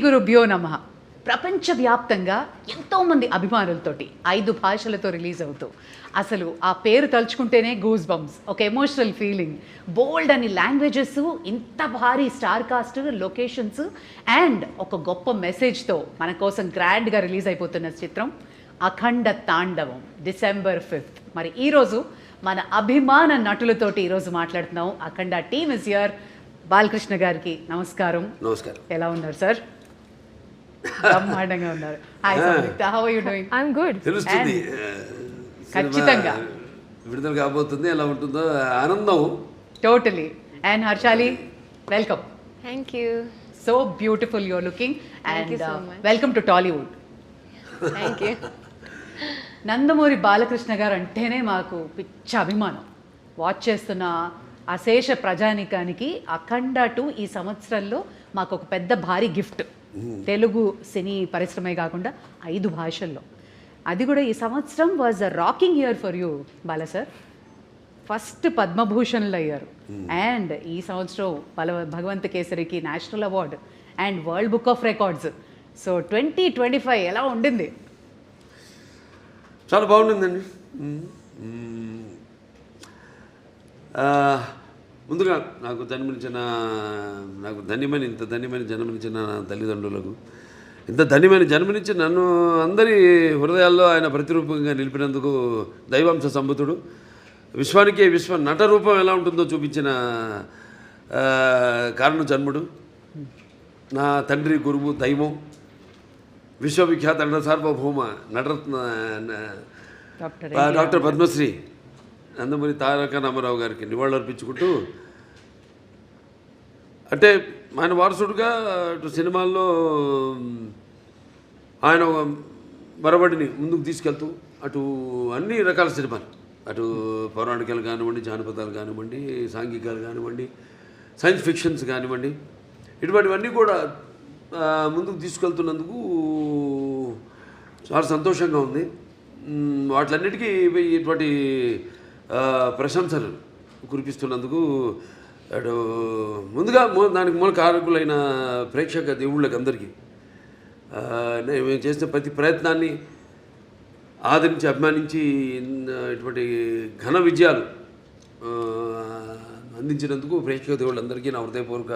గురుభ్యో నమః. ప్రపంచవ్యాప్తంగా ఎంతోమంది అభిమానులతోటి 5 భాషలతో రిలీజ్ అవుతూ అసలు ఆ పేరు తలుచుకుంటేనే గూస్ బంప్స్, ఒక ఎమోషనల్ ఫీలింగ్, బోల్డ్ అని లాంగ్వేజెస్, ఇంత భారీ స్టార్ కాస్ట్, లొకేషన్స్ అండ్ ఒక గొప్ప మెసేజ్తో మన కోసం గ్రాండ్గా రిలీజ్ అయిపోతున్న చిత్రం అఖండ తాండవం December 5th. మరి ఈరోజు మన అభిమాన నటులతోటి ఈరోజు మాట్లాడుతున్నాం. Akhanda team is here. Balakrishna గారికి నమస్కారం. నమస్కారం. ఎలా ఉన్నారు సార్? బ్రహ్మాండంగా ఉన్నారు. Hi Samyuktha, how are you doing? I am good. తెలుస్తుంది ఖచ్చితంగా విడుదల కాబోతుంది, ఎలా ఉంటుందో ఆనందం. Totally. And Harshali, welcome. Thank you. So beautiful you are looking Thank you and so much. Welcome to Tollywood. Thank you. Nandamuri Balakrishna గారు అంటేనే మాకు పిచ్చ అభిమానం. వాచ్ చేస్తున్న అశేష ప్రజానికానికి అఖండ 2 ఈ సంవత్సరంలో మాకు ఒక పెద్ద భారీ గిఫ్ట్. తెలుగు సినీ పరిశ్రమే కాకుండా 5 భాషల్లో, అది కూడా ఈ సంవత్సరం was a rocking year for you Bala sir. First పద్మభూషణ్లు అయ్యారు అండ్ ఈ సంవత్సరం భగవంత్ కేసరికి national award and world book of records. So 2025 ఎలా ఉండింది? చాలా బాగుంటుందండి. ముందుగా నాకు ఇంత ధన్యమైన జన్మనిచ్చిన నా తల్లిదండ్రులకు, ఇంత ధన్యమైన జన్మనిచ్చి నన్ను అందరి హృదయాల్లో ఆయన ప్రతిరూపంగా నిలిపినందుకు దైవాంశ సంభూతుడు, విశ్వానికి విశ్వ నట రూపం ఎలా ఉంటుందో చూపించిన కారణ జన్ముడు, నా తండ్రి, గురువు, దైవం, విశ్వవిఖ్యాత నట సార్వభౌమ నటరత్న డాక్టర్ పద్మశ్రీ నందమూరి తారక రామారావు గారికి నివాళులర్పించుకుంటూ, అంటే ఆయన వారసుడుగా అటు సినిమాల్లో ఆయన మరబడిని ముందుకు తీసుకెళ్తూ, అటు అన్ని రకాల సినిమాలు, అటు పౌరాణికాలు కానివ్వండి, జానపదాలు కానివ్వండి, సాంఘికాలు కానివ్వండి, సైన్స్ ఫిక్షన్స్ కానివ్వండి, ఇటువంటివన్నీ కూడా ముందుకు తీసుకెళ్తున్నందుకు చాలా సంతోషంగా ఉంది. వాటిలన్నిటికీ ఇటువంటి ప్రశంసలు కురిపిస్తున్నందుకు అటు ముందుగా దానికి మూల కారకులైన ప్రేక్షక దేవుళ్ళకి అందరికీ మేము చేసిన ప్రతి ప్రయత్నాన్ని ఆదరించి అభిమానించి ఇటువంటి ఘన విజయాలు అందించినందుకు ప్రేక్షక దేవుళ్ళందరికీ నా హృదయపూర్వక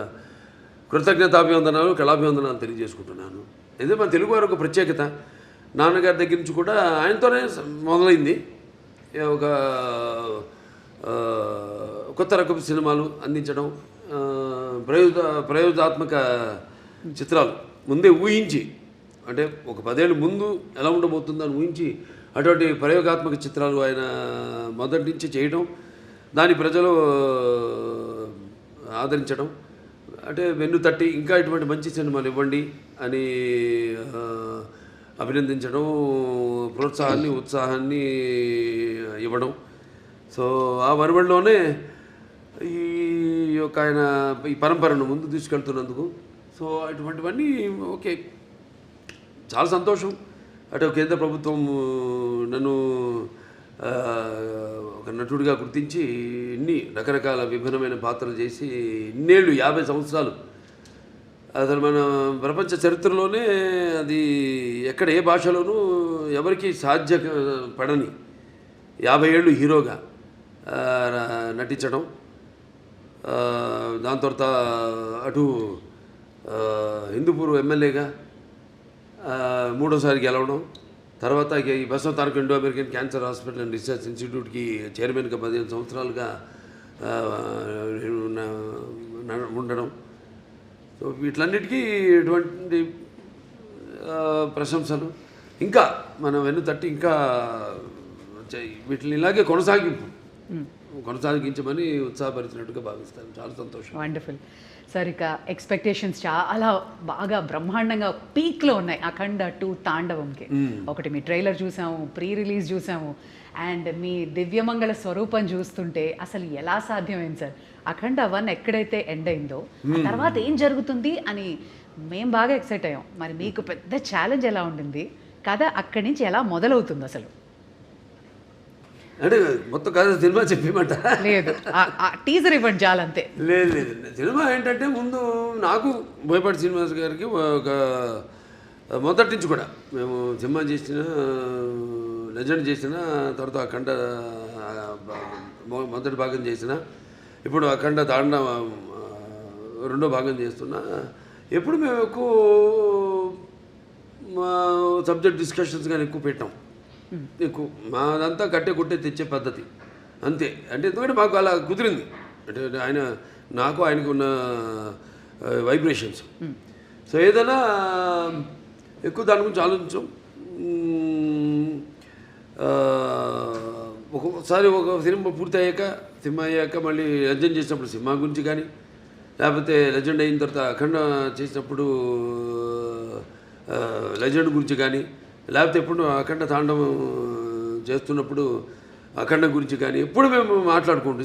కృతజ్ఞతాభివందనాలు, కళాభివందనాలు తెలియజేసుకుంటున్నాను. ఇదే మన తెలుగు వారి ఒక ప్రత్యేకత. నాన్నగారి దగ్గర నుంచి కూడా ఆయనతోనే మొదలైంది. ఒక కొత్త రకపు సినిమాలు అందించడం, ప్రయోగాత్మక చిత్రాలు ముందే ఊహించి, అంటే ఒక 10 ఏళ్ళు ముందు ఎలా ఉండబోతుందని ఊహించి అటువంటి ప్రయోగాత్మక చిత్రాలు ఆయన మొదటి నుంచి చేయడం, దాని ప్రజలు ఆదరించడం, అంటే వెన్ను తట్టి ఇంకా ఇటువంటి మంచి సినిమాలు ఇవ్వండి అని అభినందించడం, ప్రోత్సాహాన్ని, ఉత్సాహాన్ని ఇవ్వడం. సో ఆ వరవడిలోనే ఈ యొక్క ఆయన ఈ పరంపరను ముందు తీసుకెళ్తున్నందుకు, సో అటువంటివన్నీ ఓకే, చాలా సంతోషం. అటు కేంద్ర ప్రభుత్వం నన్ను ఒక నటుడిగా గుర్తించి ఇన్ని రకరకాల విభిన్నమైన పాత్రలు చేసి ఇన్నేళ్ళు 50 సంవత్సరాలు, అసలు మన ప్రపంచ చరిత్రలోనే అది ఎక్కడ ఏ భాషలోనూ ఎవరికి సాధ్యపడని 50 ఏళ్ళు హీరోగా నటించడం, దాని తర్వాత అటు హిందూపూర్ ఎమ్మెల్యేగా 3వ సారి గెలవడం, తర్వాత ఈ Basavataraka Indo American cancer hospital and research ఇన్స్టిట్యూట్కి చైర్మన్గా 15 సంవత్సరాలుగా ఉండడం. సో వీటిలన్నిటికీ ఇటువంటి ప్రశంసలు ఇంకా మనం వెన్ను తట్టి ఇంకా వీటిని ఇలాగే కొనసాగించమని ఉత్సాహపరిచినట్టుగా భావిస్తాను. చాలా సంతోషం. Wonderful sir. ఇక ఎక్స్పెక్టేషన్స్ చాలా బాగా బ్రహ్మాండంగా పీక్లో ఉన్నాయి అఖండ 2 తాండవంకి. ఒకటి మీ ట్రైలర్ చూసాము, ప్రీ రిలీజ్ చూసాము, అండ్ మీ దివ్యమంగళ స్వరూపం చూస్తుంటే అసలు ఎలా సాధ్యమైంది సార్? అఖండ 1 ఎక్కడైతే ఎండ్ అయిందో ఆ తర్వాత ఏం జరుగుతుంది అని మేము బాగా ఎక్సైట్ అయ్యాం. మరి మీకు పెద్ద ఛాలెంజ్ ఎలా ఉండింది? కథ అక్కడి నుంచి ఎలా మొదలవుతుంది అసలు? అంటే మొత్తం కథ సినిమా చెప్పేమంట లేదు టీజర్ ఇవ్వండి చాలంతే. లేదు లేదు, సినిమా ఏంటంటే ముందు నాకు బోయపాటి శ్రీనివాస్ గారికి ఒక మొదటి నుంచి కూడా మేము సినిమా చేసిన లెజెండ్ చేసిన తర్వాత అఖండ మొదటి భాగం చేసిన, ఇప్పుడు అఖండ తాండ రెండో భాగం చేస్తున్నా. ఎప్పుడు మేము ఎక్కువ సబ్జెక్ట్ డిస్కషన్స్ కానీ ఎక్కువ పెట్టాం. ఎక్కువ మాదంతా కట్టే కొట్టే తెచ్చే పద్ధతి అంతే. అంటే ఎందుకంటే మాకు అలా కుదిరింది, అంటే ఆయన నాకు ఆయనకు ఉన్న వైబ్రేషన్స్. సో ఏదైనా ఎక్కువ దాని గురించి ఆలోచించాం. ఒక్కొక్కసారి ఒక సినిమా పూర్తి అయ్యాక మళ్ళీ లెజెండ్ చేసినప్పుడు సినిమా గురించి కానీ, లేకపోతే లెజెండ్ అయిన తర్వాత అఖండ చేసినప్పుడు లెజెండ్ గురించి కానీ, లేకపోతే ఎప్పుడు అఖండ తాండవం చేస్తున్నప్పుడు అఖండ గురించి కానీ ఎప్పుడు మేము మాట్లాడుకోం,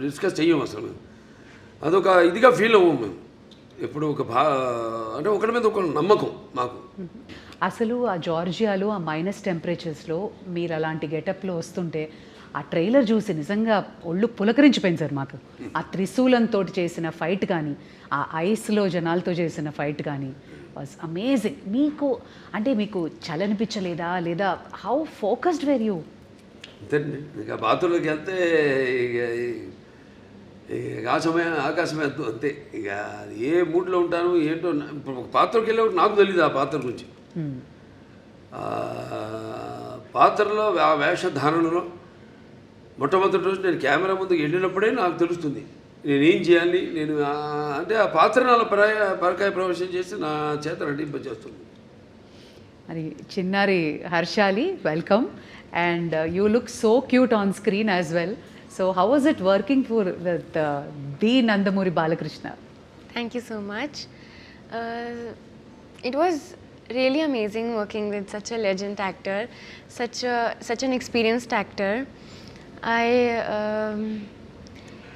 డిస్కస్ చెయ్యం అసలు. మేము అదొక ఇదిగా ఫీల్ అవ్వం మేము ఎప్పుడు. అంటే ఒకరి మీద ఒక నమ్మకం మాకు. అసలు ఆ జార్జియాలో ఆ మైనస్ టెంపరేచర్స్లో మీరు అలాంటి గెటప్లో వస్తుంటే ఆ ట్రైలర్ చూసి నిజంగా ఒళ్ళు పులకరించిపోయింది సార్ మాకు. ఆ త్రిశూలంతో చేసిన ఫైట్ కానీ, ఆ ఐస్లో జనాలతో చేసిన ఫైట్ కానీ వాజ్ అమేజింగ్. మీకు చలనిపించలేదా, లేదా హౌ ఫోకస్డ్ వేర్ యూ? అంతేనండి, ఇక బాత్రూంలోకి వెళ్తే ఇక ఆకాశమే అంతే. ఇక ఏ మూడ్లో ఉంటాను ఏంటో. ఇప్పుడు ఒక పాత్రకి వెళ్ళేవాడు నాకు తెలియదు ఆ పాత్ర గురించి. పాత్రలో ఆ వేషధారణలో మొట్టమొదటి రోజు నేను కెమెరా ముందుకు వెళ్ళినప్పుడే నాకు తెలుస్తుంది నేనేం చేయాలి. నేను అంటే ఆ పాత్ర నాలో పరకాయ ప్రవేశం చేసి నా చేత నటింపజేస్తుంది. మరి చిన్నారి Harshali, welcome. And you look so cute on screen as well. So how was it working with the Nandamuri Balakrishna? Thank you so much. It was really amazing working with such a legend actor, such an experienced actor.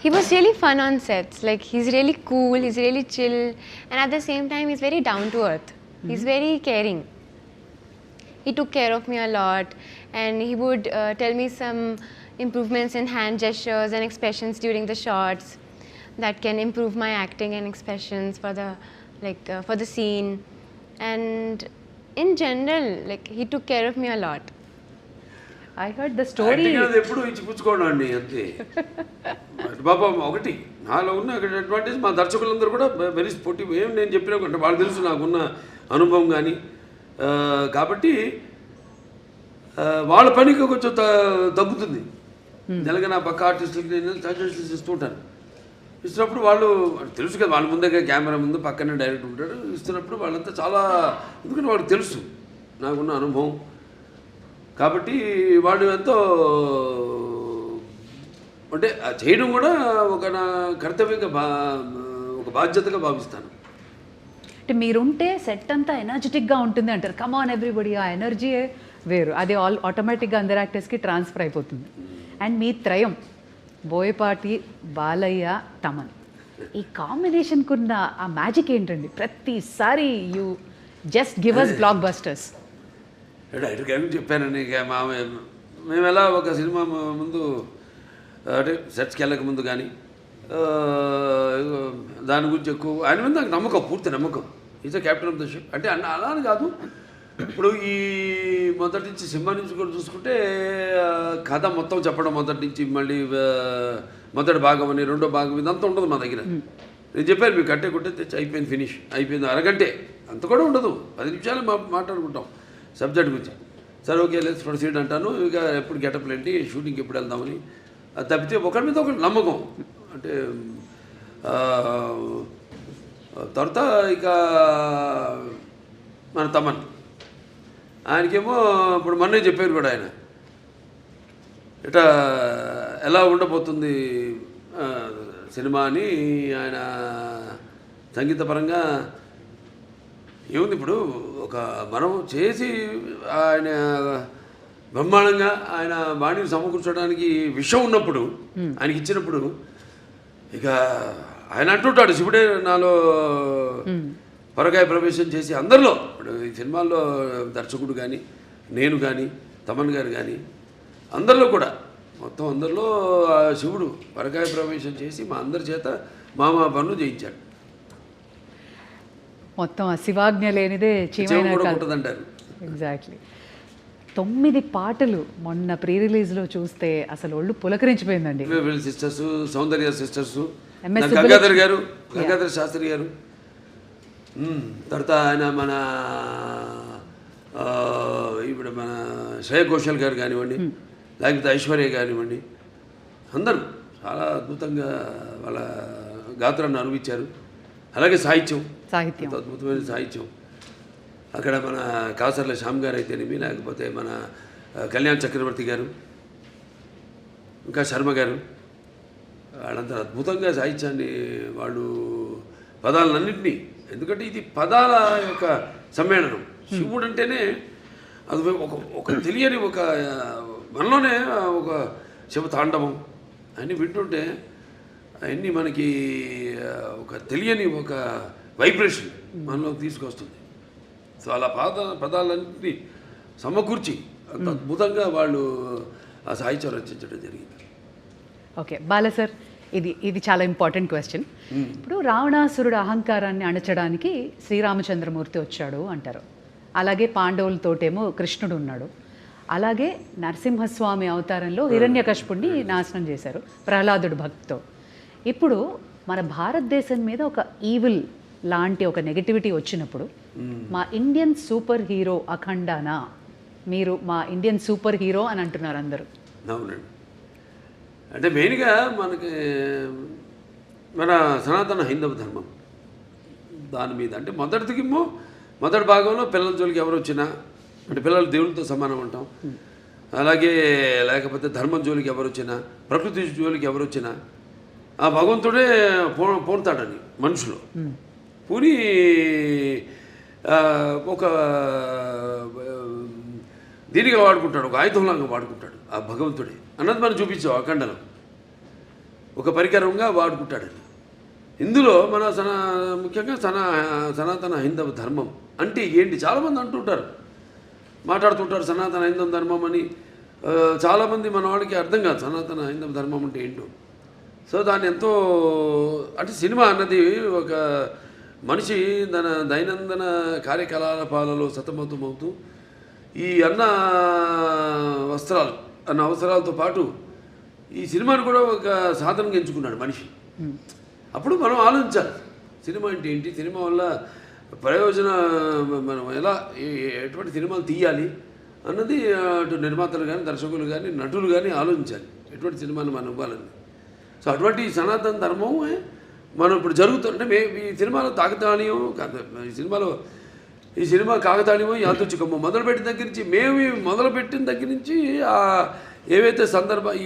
He was really fun on sets. Like, he's really cool, he's really chill, and at the same time he's very down to earth. He's very caring. He took care of me a lot, and he would tell me some improvements in hand gestures and expressions during the shots that can improve my acting and expressions for the scene. And in general, like, he took care of me a lot. I heard the story. ఎప్పుడు ఇచ్చి పుచ్చుకోవడం అండి అంతే. బాబా ఒకటి నాలో ఉన్న advantage, మా దర్శకులందరూ కూడా very sportive. ఏం నేను చెప్పినా అంటే వాళ్ళు తెలుసు నాకున్న అనుభవం కానీ, కాబట్టి వాళ్ళ పనికి కొంచెం తగ్గుతుంది. తెలంగాణ పక్క ఆర్టిస్టులకి నేను సజెషన్స్ ఇస్తూ ఉంటాను. ఇస్తున్నప్పుడు వాళ్ళు తెలుసు కదా, వాళ్ళ ముందే కెమెరా ముందు పక్కనే డైరెక్ట్ ఉంటాడు. ఇస్తున్నప్పుడు వాళ్ళంతా చాలా, ఎందుకంటే వాళ్ళకి తెలుసు నాకున్న అనుభవం, కాబట్టి వాళ్ళు ఎంతో అంటే చేయడం కూడా ఒక నా కర్తవ్యంగా ఒక బాధ్యతగా భావిస్తాను. అంటే మీరుంటే సెట్ అంతా ఎనర్జెటిక్గా ఉంటుంది అంటారు. కమ్ ఆన్ ఎవ్రీబడి, ఆ ఎనర్జీయే వేరు. అది ఆటోమేటిక్గా అందరు యాక్టర్స్కి ట్రాన్స్ఫర్ అయిపోతుంది. అండ్ మీ త్రయం బోయపాటి, బాలయ్య, తమన్, ఈ కాంబినేషన్కున్న ఆ మ్యాజిక్ ఏంటండి? ప్రతిసారి you just give us blockbusters. Director గారికి చెప్పానండి, ఇక మేము ఎలా ఒక సినిమా ముందు అంటే సెట్స్కి వెళ్ళక ముందు కానీ దాని గురించి ఎక్కువ ఆయన మీద నాకు నమ్మకం, పూర్తి నమ్మకం. Is a captain of the ship. అంటే అలా అని కాదు, ఇప్పుడు ఈ మొదటి నుంచి సినిమా నుంచి కూడా చూసుకుంటే కథ మొత్తం చెప్పడం మొదటి నుంచి, మళ్ళీ మొదటి భాగం అని రెండో భాగం ఇదంతా ఉండదు మా దగ్గర. నేను చెప్పాను మీకు కట్టే కొట్టే తెచ్చి అయిపోయింది, ఫినిష్ అయిపోయింది, అరగంటే అంత కూడా ఉండదు, 10 నిమిషాలు మాట్లాడుకుంటాం సబ్జెక్ట్ గురించి. సరే ఓకే లెట్స్ ప్రొసీడ్ అంటాను. ఇక ఎప్పుడు గెటప్లు ఏంటి, షూటింగ్కి ఎప్పుడు వెళ్దామని. అది తప్పితే ఒకరి మీద ఒకటి నమ్మకం. అంటే తర్వాత ఇక మన తమన్, ఆయనకేమో ఇప్పుడు మొన్నే చెప్పారు కూడా ఆయన, ఇట్లా ఎలా ఉండబోతుంది సినిమా అని. ఆయన సంగీతపరంగా ఏముంది, ఇప్పుడు ఒక మనం చేసి ఆయన బ్రహ్మాండంగా ఆయన బాణీని సమకూర్చడానికి విషయం ఉన్నప్పుడు, ఆయనకి ఇచ్చినప్పుడు, ఇక ఆయన అంటుంటాడు శివుడే నాలో పరకాయ ప్రవేశం చేసి అందరిలో. ఇప్పుడు ఈ సినిమాల్లో దర్శకుడు కానీ, నేను కానీ, తమన్ గారు కానీ, అందరిలో కూడా మొత్తం అందరిలో ఆ శివుడు పరకాయ ప్రవేశం చేసి మా అందరి చేత మామా పనులు చేయించాడు. మొత్తం ఆ శివాజ్ఞ లేనిదే చెవు చీమైన కూడా కాదు. ఉంటుందంటారు. ఎగ్జాక్ట్లీ. 9 పాటలు మొన్న ప్రీ రిలీజ్లో చూస్తే అసలు ఒళ్ళు పులకరించిపోయిందండి. సిస్టర్స్, సౌందర్య సిస్టర్స్, MS గంగాధర్ గారు, గంగాధర్ శాస్త్రి గారు, తర్వాత ఆయన మన ఇప్పుడు మన శ్రేయ ఘోషల్ గారు కానివ్వండి, లేకపోతే ఐశ్వర్య కానివ్వండి, అందరూ చాలా అద్భుతంగా వాళ్ళ గాత్రాన్ని అనుభవించారు. అలాగే సాహిత్యం, సాహిత్యం అద్భుతమైన సాహిత్యం. అక్కడ మన కాసర్ల శ్యామ్ గారు అయితేనేమి, లేకపోతే మన కళ్యాణ్ చక్రవర్తి గారు, ఇంకా శర్మ గారు, వాళ్ళంతా అద్భుతంగా సాహిత్యాన్ని వాళ్ళు పదాలన్నింటినీ, ఎందుకంటే ఇది పదాల యొక్క సమ్మేళనం. శివుడు అంటేనే అది ఒక తెలియని ఒక మనలోనే ఒక శివ తాండవం అన్నీ వింటుంటే అవన్నీ మనకి ఒక తెలియని ఒక వైబ్రేషన్ మనలోకి తీసుకొస్తుంది. సో అలా పదాలన్నింటినీ సమకూర్చి అంత అద్భుతంగా వాళ్ళు ఆ సాహిత్యం రచించడం జరిగింది. ఓకే బాల సార్, ఇది చాలా ఇంపార్టెంట్ క్వశ్చన్. ఇప్పుడు రావణాసురుడు అహంకారాన్ని అణచడానికి శ్రీరామచంద్రమూర్తి వచ్చాడు అంటారు. అలాగే పాండవులతోటేమో కృష్ణుడు ఉన్నాడు. అలాగే నరసింహస్వామి అవతారంలో హిరణ్యకశిపుణ్ణి నాశనం చేశారు ప్రహ్లాదుడు భక్తితో. ఇప్పుడు మన భారతదేశం మీద ఒక ఈవిల్ లాంటి ఒక నెగటివిటీ వచ్చినప్పుడు మా ఇండియన్ సూపర్ హీరో అఖండానా, మీరు మా ఇండియన్ సూపర్ హీరో అని అంటున్నారు అందరూ. అవునండి. అంటే మెయిన్గా మనకి మన సనాతన హైందవ ధర్మం దాని మీద, అంటే మొదటి భాగంలో పిల్లల జోలికి ఎవరు వచ్చినా, అంటే పిల్లలు దేవుళ్ళతో సమానం అంటాం. అలాగే లేకపోతే ధర్మం జోలికి ఎవరు వచ్చినా, ప్రకృతి జోలికి ఎవరు వచ్చినా ఆ భగవంతుడే పోతాడని మనుషులు పూని ఒక దీనిగా వాడుకుంటాడు, ఒక ఆయుధంలాగా వాడుకుంటాడు ఆ భగవంతుడే అన్నది మనం చూపించాం. అఖండలో ఒక పరికరంగా వాడుకుంటాడని. ఇందులో మన ముఖ్యంగా సనాతన హైందవ ధర్మం అంటే ఏంటి చాలామంది అంటుంటారు, మాట్లాడుతుంటారు సనాతన హైందవ ధర్మం అని. చాలామంది మన వాళ్ళకి అర్థం కాదు సనాతన హైందవ ధర్మం అంటే ఏంటో. సో దాన్ని ఎంతో, అంటే సినిమా అన్నది ఒక మనిషి తన దైనందిన కార్యకలాపాలలో సతమతమవుతూ ఈ అన్న వస్త్రాలు అన్న అవసరాలతో పాటు ఈ సినిమాను కూడా ఒక సాధనంగా ఎంచుకున్నాడు మనిషి. అప్పుడు మనం ఆలోచించాలి సినిమా అంటే ఏంటి, సినిమా వల్ల ప్రయోజన మనం ఎలా ఎటువంటి సినిమాలు తీయాలి అన్నది అటు నిర్మాతలు కానీ దర్శకులు కానీ నటులు కానీ ఆలోచించాలి ఎటువంటి సినిమాలు మనం ఇవ్వాలని. సో అటువంటి సనాతన ధర్మం మనం ఇప్పుడు జరుగుతుంటే ఈ సినిమాలో తాకతాళీయం ఈ సినిమా కాకతాళీయమో యాదృచ్ఛికమో మొదలుపెట్టిన దగ్గర నుంచి మొదలుపెట్టిన దగ్గర నుంచి ఏవైతే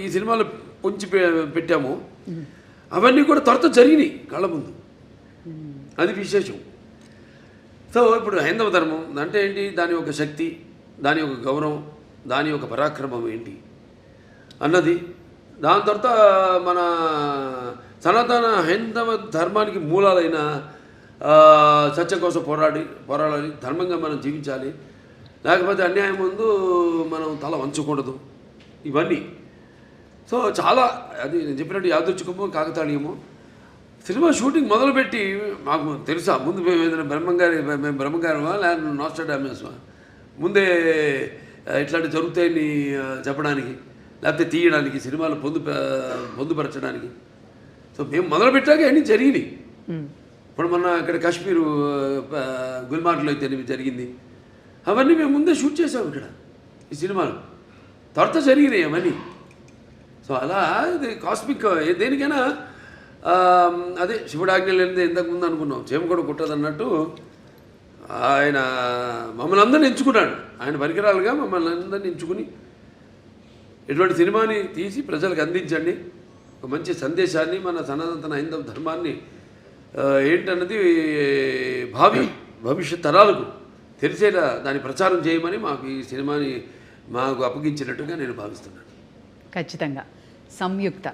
ఈ సినిమాలో పొంచి పెట్టామో అవన్నీ కూడా త్వరతో జరిగినాయి కళ్ళ ముందు. అది విశేషం. సో ఇప్పుడు హైందవ ధర్మం అంటే ఏంటి, దాని యొక్క శక్తి, దాని యొక్క గౌరవం, దాని యొక్క పరాక్రమం ఏంటి అన్నది. దాని తర్వాత మన సనాతన హైందవ ధర్మానికి మూలాలైన సత్యం కోసం పోరాడాలి, ధర్మంగా మనం జీవించాలి, లేకపోతే అన్యాయం ముందు మనం తల వంచకూడదు, ఇవన్నీ. సో చాలా అది నేను చెప్పినట్టు యాదృచ్ఛికమో కాకతాళీయమో సినిమా షూటింగ్ మొదలుపెట్టి మాకు తెలుసా ముందు మేము ఏదైనా బ్రహ్మంగారమా లేదా నాస్ట్రాడామస్మా ముందే ఇట్లాంటి జరుగుతాయని చెప్పడానికి, లేకపోతే తీయడానికి, సినిమాలు పొందుపరచడానికి. సో మేము మొదలుపెట్టాక అన్నీ జరిగినాయి. ఇప్పుడు మొన్న ఇక్కడ కాశ్మీరు గుల్మార్గ్లో అయితే జరిగింది, అవన్నీ మేము ముందే షూట్ చేసాము ఇక్కడ ఈ సినిమాలు, త్వరతో జరిగినాయి అవన్నీ. సో అలా ఇది కాస్మిక్ దేనికైనా అదే శివుడాజ్ఞ లేనిదే ఇంతకుముందు అనుకున్నాం చేమ కూడా కుట్టదు అన్నట్టు ఆయన మమ్మల్ని అందరినీ ఎంచుకున్నాడు. ఆయన పరికరాలుగా మమ్మల్ని అందరినీ ఎంచుకుని ఇటువంటి సినిమాని తీసి ప్రజలకు అందించండి, ఒక మంచి సందేశాన్ని, మన సనాతన హైందవ ధర్మాన్ని ఏంటన్నది భవిష్యత్ తరాలకు తెలిసేలా దాన్ని ప్రచారం చేయమని మాకు ఈ సినిమాని మాకు అప్పగించినట్టుగా నేను భావిస్తున్నాను. ఖచ్చితంగా సంయుక్త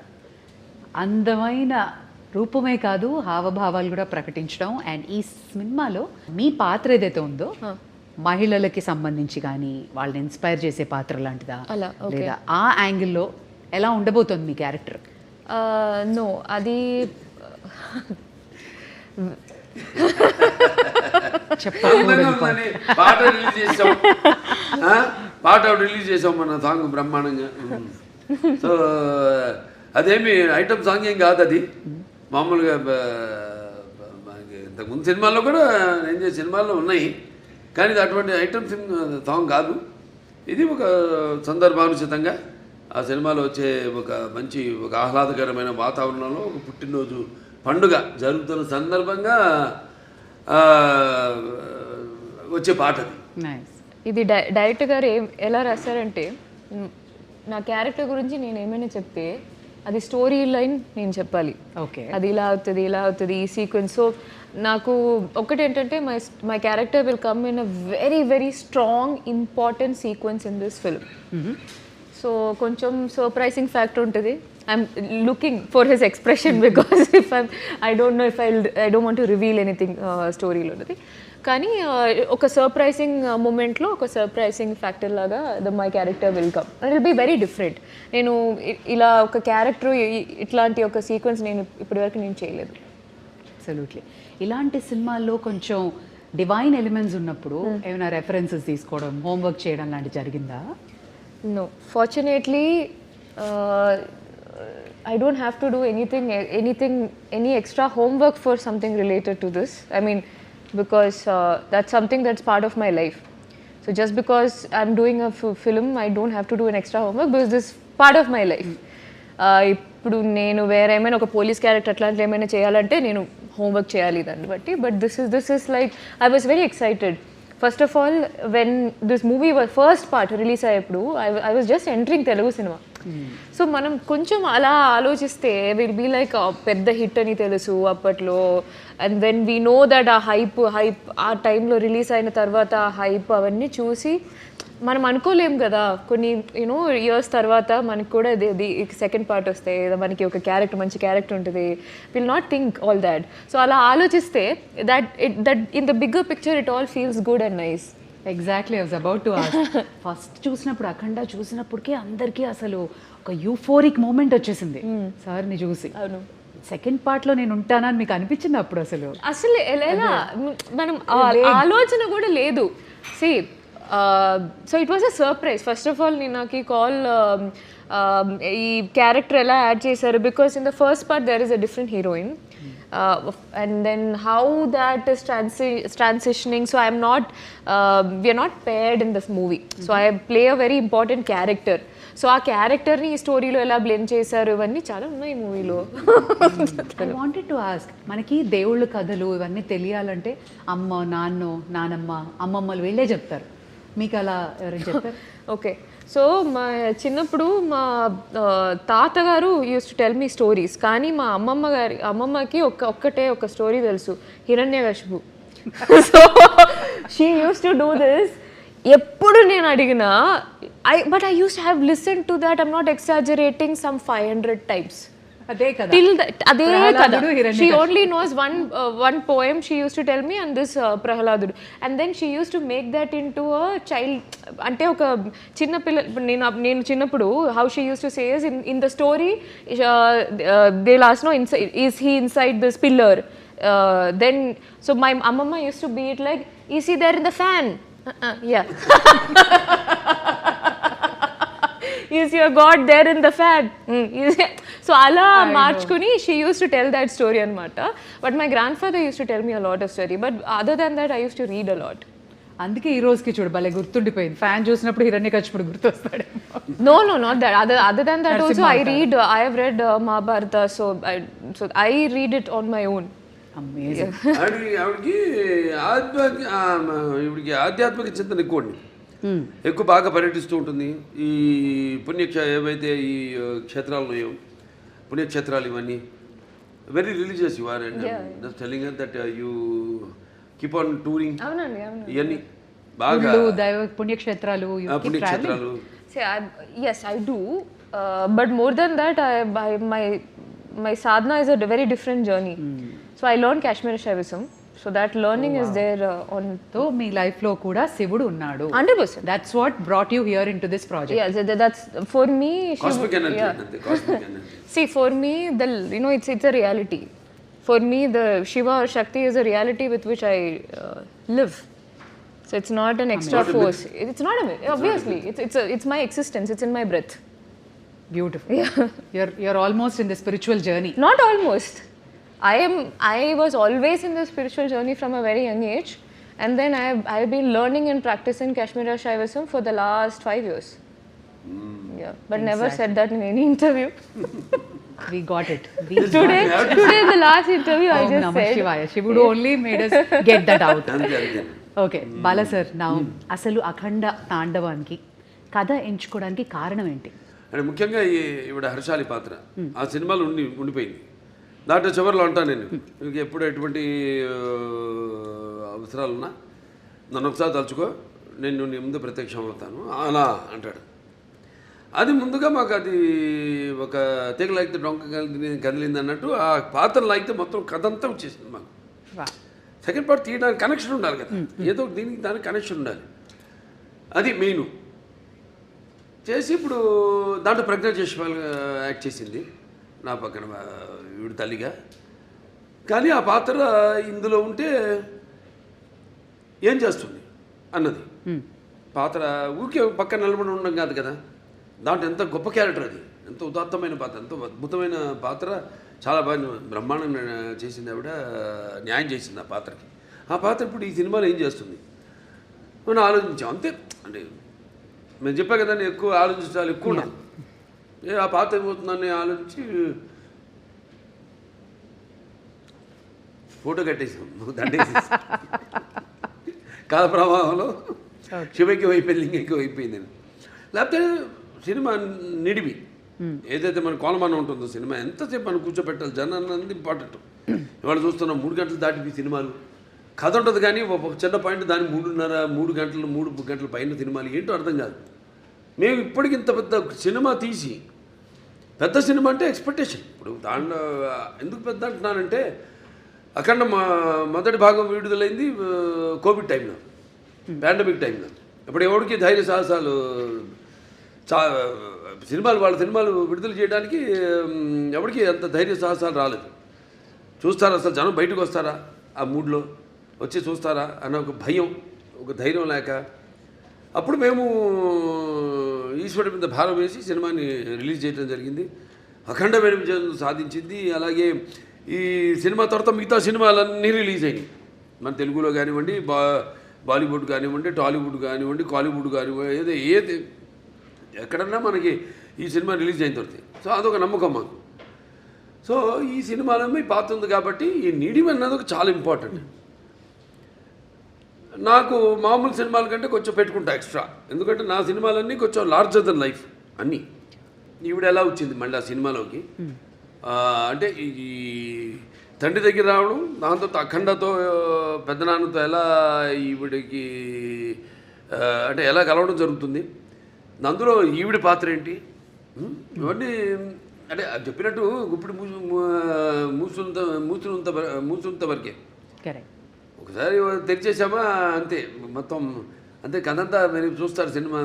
అందమైన రూపమే కాదు హావభావాలు కూడా ప్రకటించడం. అండ్ ఈ సినిమాలో మీ పాత్ర ఏదైతే ఉందో మహిళలకి సంబంధించి కానీ వాళ్ళని ఇన్స్పైర్ చేసే పాత్ర లాంటిదా, లేదా ఆ యాంగిల్లో ఎలా ఉండబోతుంది మీ క్యారెక్టర్? నో, అది అందంగా ఉందని పాట రిలీజ్ చేసాం, పాట రిలీజ్ చేసాం మన సాంగ్ బ్రహ్మాండంగా. సో అదేమి ఐటమ్ సాంగ్ ఏం కాదు, అది మామూలుగా ఇంతకుముందు సినిమాల్లో కూడా నేను చేసే సినిమాల్లో ఉన్నాయి, కానీ ఇది అటువంటి ఐటమ్ సాంగ్ కాదు. ఇది ఒక సందర్భానుచితంగా ఆ సినిమాలో వచ్చే ఒక మంచి ఒక ఆహ్లాదకరమైన వాతావరణంలో ఒక పుట్టినరోజు పండుగ జరుగుతున్న సందర్భంగా వచ్చే పాట అది. నైస్. ఇది డైరెక్టర్ గారు ఎలా రాశారంటే, నా క్యారెక్టర్ గురించి నేను ఏమైనా చెప్తే అది స్టోరీ లైన్ నేను చెప్పాలి. ఓకే. అది ఇలా అవుతుంది ఈ సీక్వెన్స్. సో నాకు ఒకటేంటంటే my character will come in a very very strong important sequence in this film. So కొంచెం సర్ప్రైజింగ్ ఫ్యాక్టర్ ఉంటుంది. I'm looking for his expression because I don't know if I don't want to reveal anything స్టోరీలో ఉన్నది. కానీ ఒక surprising మూమెంట్లో ఒక surprising factor లాగా my character will come. It will be very different. నేను ఇలా ఒక క్యారెక్టర్ ఇట్లాంటి ఒక సీక్వెన్స్ నేను ఇప్పటివరకు నేను చేయలేదు. అబ్సల్యూట్లీ. ఇలాంటి సినిమాల్లో కొంచెం డివైన్ ఎలిమెంట్స్ ఉన్నప్పుడు ఏమైనా రెఫరెన్సెస్ తీసుకోవడం, హోంవర్క్ చేయడం లాంటివి జరిగిందా? No, fortunately, I don't have to do any extra homework for something related to this. I mean, because that's something that's part of my life. So just because I'm doing a film, I don't have to do an extra homework because this is part of my life. ఇప్పుడు నేను వేరే ఏమైనా ఒక police character అట్లాంటి ఏమైనా చేయాలంటే నేను homework చేయాలి దాన్ని బట్టి. But this is like I was very excited. First of all when this movie first part release అయ్యేప్పుడు I was just entering Telugu cinema. So మనం కొంచెం అలా ఆలోచిస్తే విల్ బీ లైక్ పెద్ద హిట్ అని తెలుసు అప్పట్లో. And then we know that ఆ హైప్ ఆ టైంలో రిలీజ్ అయిన తర్వాత ఆ హైప్ అవన్నీ చూసి మనం అనుకోలేం కదా, కొన్ని యూనో ఇయర్స్ తర్వాత మనకు కూడా ఇది సెకండ్ పార్ట్ వస్తే మనకి ఒక క్యారెక్టర్ మంచి క్యారెక్టర్ ఉంటుంది. Will not think all that. So అలా ఆలోచిస్తే that in the bigger picture it all feels good and nice. Exactly. I was about to ask. First చూసినప్పుడు అఖండ చూసినప్పటికే అందరికీ అసలు ఒక యూఫోరిక్ మూమెంట్ వచ్చేసింది సార్ని చూసి. అవును. సెకండ్ పార్ట్లో నేను ఉంటానని మీకు అనిపించింది అప్పుడు? అసలు ఎలా మనం ఆలోచన కూడా లేదు. See so it was a surprise. First of all నేను నాకు ఈ కాల్ ఈ క్యారెక్టర్ ఎలా యాడ్ చేశారు, because in the first part there is a different heroine and then how that is transitioning. So we are not paired in this movie. So I play a very important character. So ఆ క్యారెక్టర్ని ఈ స్టోరీలో ఎలా blend చేశారు ఇవన్నీ చాలా ఉన్నాయి మూవీలో. ఐ వాంటెడ్ టు ఆస్క్, మనకి దేవుళ్ళ కథలు ఇవన్నీ తెలియాలంటే అమ్మ, నానమ్మ, అమ్మమ్మలు వీళ్ళే చెప్తారు. మీకు అలా ఎవరైనా చెప్తారు? ఓకే. సో మా చిన్నప్పుడు మా తాతగారు used to tell me stories. కానీ మా అమ్మమ్మకి ఒక్కటే ఒక స్టోరీ తెలుసు, Hiranyakashipu. So she used to do this. ఎప్పుడు నేను అడిగినా but I used to have listen to that, I'm not exaggerating, some 500 times. అదే కదా, అదే కదా. She only knows one poem she used to tell me, and this ప్రహ్లాదుడు. And then she used to make that into a child, అంటే ఒక చిన్న పిల్ల. నేను చిన్నప్పుడు how she used to say is in the story they'll ask, no, is he inside this pillar? Then so my amma used to be it like, is he there in the fan? Yeah. Is your God there in the fan? So ala marchkuni she used to tell that story anamata. But my grandfather used to tell me a lot of story. But other than that I used to read a lot. అందుకే ఈ రోజుకి చూడు భలే గుర్తుండిపోయింది. Fan చూసినప్పుడు హిరణ్యకశిపుడు గుర్తొస్తాడు. No, not that. Other than that also I have read Mahabharata. So I read it on my own. Amazing. ఆవిడికి ఆధ్యాత్మిక చింతన ఎక్కువ బాగా పర్యటిస్తూ ఉంటుంది. ఈ ఏవైతే ఈ క్షేత్రాలు ఉన్నాయో, పుణ్యక్షేత్రాలు ఇవన్నీ very religious you are. And just telling that you keep on touring. ఇవన్నీ బాగా దైవ పుణ్యక్షేత్రాలు. Yes, I do. But more than that, my sadhana is a very different journey. So I learned Kashmir Shaivism. So that learning is there on so మీ లైఫ్లో కూడా శివుడు ఉన్నాడు. 100%. That's what brought you here into this project. Yeah, that's for me. Cosmic energy అంటే cosmic energy. See, for me, it's a reality. For me, the Shiva or Shakti is a reality with which I live. So it's not an extra Not a force. It's not a myth. Obviously, it's my existence. It's in my breath. Beautiful. You're almost in the spiritual journey. Not almost. I was always in the spiritual journey from a very young age, and then I've been learning and practicing Kashmiri Shaivism for the last 5 years. Yeah, but never said that in any interview. We got it. Today, the last interview, I just Namah said. Shivaya. Shivudu only made us get that out. అంతే అంతే. Okay Bala sir, నా అసలు అఖండ తాండవానికి కథ ఎంచుకోవడానికి కారణం ఏంటి? అంటే ముఖ్యంగా ఈవిడ హర్షాలి పాత్ర ఆ సినిమాలో ఉండిపోయింది. దాంట్లో చివరిలో అంటాను నేను, మీకు ఎప్పుడు ఎటువంటి అవసరాలున్నా నన్ను ఒకసారి తలుచుకో, నేను నీ ముందు ప్రత్యక్షం అవుతాను అలా అంటాడు. అది ముందుగా మాకు అది ఒక తీగ లాగితే డొంక కదిలింది అన్నట్టు ఆ పాత్ర లాగితే మొత్తం కథ అంతా వచ్చేసింది మాకు. సెకండ్ పార్ట్ తీయడానికి కనెక్షన్ ఉండాలి కదా, ఏదో దీనికి దానికి కనెక్షన్ ఉండాలి. అది మెయిన్ చేసి ఇప్పుడు దాంట్లో ప్రజ్ఞా చేసేవాళ్ళు యాక్ట్ చేసింది నా పక్కన ఈవిడ తల్లిగా. కానీ ఆ పాత్ర ఇందులో ఉంటే ఏం చేస్తుంది అన్నది పాత్ర ఊరికే పక్కన నిలబడి ఉండడం కాదు కదా, దాంట్లో ఎంత గొప్ప క్యారెక్టర్ అది, ఎంత ఉదాత్తమైన పాత్ర, ఎంతో అద్భుతమైన పాత్ర, చాలా బాగా బ్రహ్మాండంగా చేసింది ఆవిడ, న్యాయం చేసింది ఆ పాత్రకి. ఆ పాత్ర ఇప్పుడు ఈ సినిమాలో ఏం చేస్తుంది మనం ఆలోచించాం అంతే. అంటే మేము చెప్పా కదా, నేను ఎక్కువ ఆలోచించాలి ఎక్కువ ఉన్నాను, ఆ పాత్ర ఏమవుతుందని ఆలోచించి ఫోటో కట్టేసాం, దండేసేసి కాల ప్రవాహంలో శివకి అయిపోయింది, లింగ ఎక్కువ అయిపోయింది. లేకపోతే సినిమా నిడివి ఏదైతే మన కోలమానం ఉంటుందో సినిమా ఎంతసేపు మనం కూర్చోబెట్టాలి, జనాన్ని అన్నది ఇంపార్టెంట్. ఇవాళ చూస్తున్నాం 3 గంటలు దాటి సినిమాలు, కథ ఉంటుంది కానీ ఒక చిన్న పాయింట్ దాన్ని 3 గంటల పైన సినిమాలు ఏంటో అర్థం కాదు. మేము ఇప్పటికి ఇంత పెద్ద సినిమా తీసి, పెద్ద సినిమా అంటే ఎక్స్పెక్టేషన్. ఇప్పుడు దాంట్లో ఎందుకు పెద్ద అంటున్నానంటే, అఖండ మొదటి భాగం విడుదలైంది కోవిడ్ టైంలో, పాండమిక్ టైంలో. ఇప్పుడు ఎవరికి ధైర్య సాహసాలు వాళ్ళ సినిమాలు విడుదల చేయడానికి ఎవరికి అంత ధైర్య సాహసాలు రాలేదు. చూస్తారా అసలు జనం బయటకు వస్తారా, ఆ మూడ్లో వచ్చి చూస్తారా అన్న ఒక భయం, ఒక ధైర్యం లేక అప్పుడు మేము ఈశ్వరుడి మీద భారం వేసి సినిమాని రిలీజ్ చేయడం జరిగింది. అఖండమైన విజయం సాధించింది. అలాగే ఈ సినిమా తర్వాత మిగతా సినిమాలన్నీ రిలీజ్ అయినాయి, మన తెలుగులో కానివ్వండి, బాలీవుడ్ కానివ్వండి, టాలీవుడ్ కానివ్వండి, కాలీవుడ్ కానివ్వండి, ఏది ఎక్కడన్నా మనకి ఈ సినిమా రిలీజ్ అయిన తర్వాత. సో అదొక నమ్మకం మాకు. సో ఈ సినిమాలో మీ పాత్ర ఉంది కాబట్టి ఈ నిడివి అన్నది ఒక చాలా ఇంపార్టెంట్. నాకు మామూలు సినిమాల కంటే కొంచెం పెట్టుకుంటా ఎక్స్ట్రా, ఎందుకంటే నా సినిమాలన్నీ కొంచెం లార్జర్ దెన్ లైఫ్ అన్నీ. ఈవిడ ఎలా వచ్చింది మళ్ళీ ఆ సినిమాలోకి అంటే ఈ తండ్రి దగ్గర రావడం, దాంతో అఖండతో పెద్దనాన్నతో ఎలా ఈవిడికి అంటే ఎలా కలవడం జరుగుతుంది, అందులో ఈవిడి పాత్ర ఏంటి, ఇవన్నీ అంటే చెప్పినట్టు ఇప్పుడు మూసునంత వరకే. ఒకసారి తెరిచేసామా అంతే, మొత్తం అంతే కథంతా మీరు చూస్తారు, సినిమా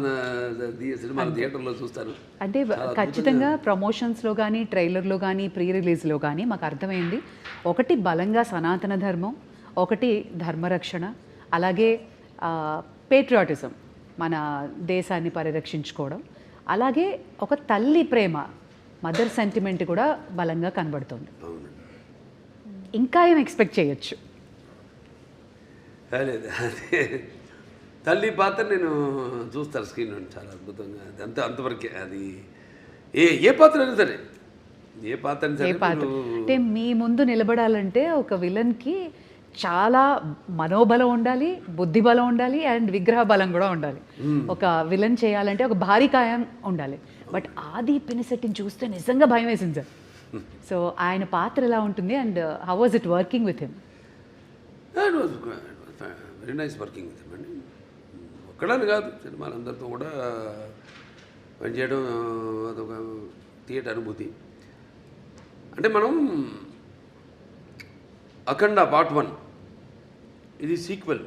థియేటర్లో చూస్తారు. అంటే ఖచ్చితంగా ప్రమోషన్స్లో కానీ, ట్రైలర్లో కానీ, ప్రీ రిలీజ్లో కానీ మాకు అర్థమైంది, ఒకటి బలంగా సనాతన ధర్మం, ఒకటి ధర్మరక్షణ, అలాగే పేట్రియాటిజం, మన దేశాన్ని పరిరక్షించుకోవడం, అలాగే ఒక తల్లి ప్రేమ, మదర్ సెంటిమెంట్ కూడా బలంగా కనబడుతుంది. ఇంకా ఏం ఎక్స్పెక్ట్ చేయొచ్చు? లేదు అదే తల్లి పాత్ర నేను చూస్తాను స్క్రీన్ చాలా అద్భుతంగా, అది అంతవరకే. అది ఏ పాత్ర అయినా సరే, ఏ పాత్ర అంటే మీ ముందు నిలబడాలంటే ఒక విలన్కి చాలా మనోబలం ఉండాలి, బుద్ధి బలం ఉండాలి, అండ్ విగ్రహ బలం కూడా ఉండాలి. ఒక విలన్ చేయాలంటే ఒక భారీ కాయం ఉండాలి. బట్ ఆది పినిశెట్టిని చూస్తే నిజంగా భయం వేసింది సార్. సో ఆయన పాత్ర ఎలా ఉంటుంది and how was it working with him? Very nice working with him అండి. ఒక్కడని కాదు, సినిమాలందరితో కూడా పనిచేయడం అదొక థియేటర్ అనుభూతి. అంటే మనం అఖండ పార్ట్ 1 ఇది సీక్వెల్.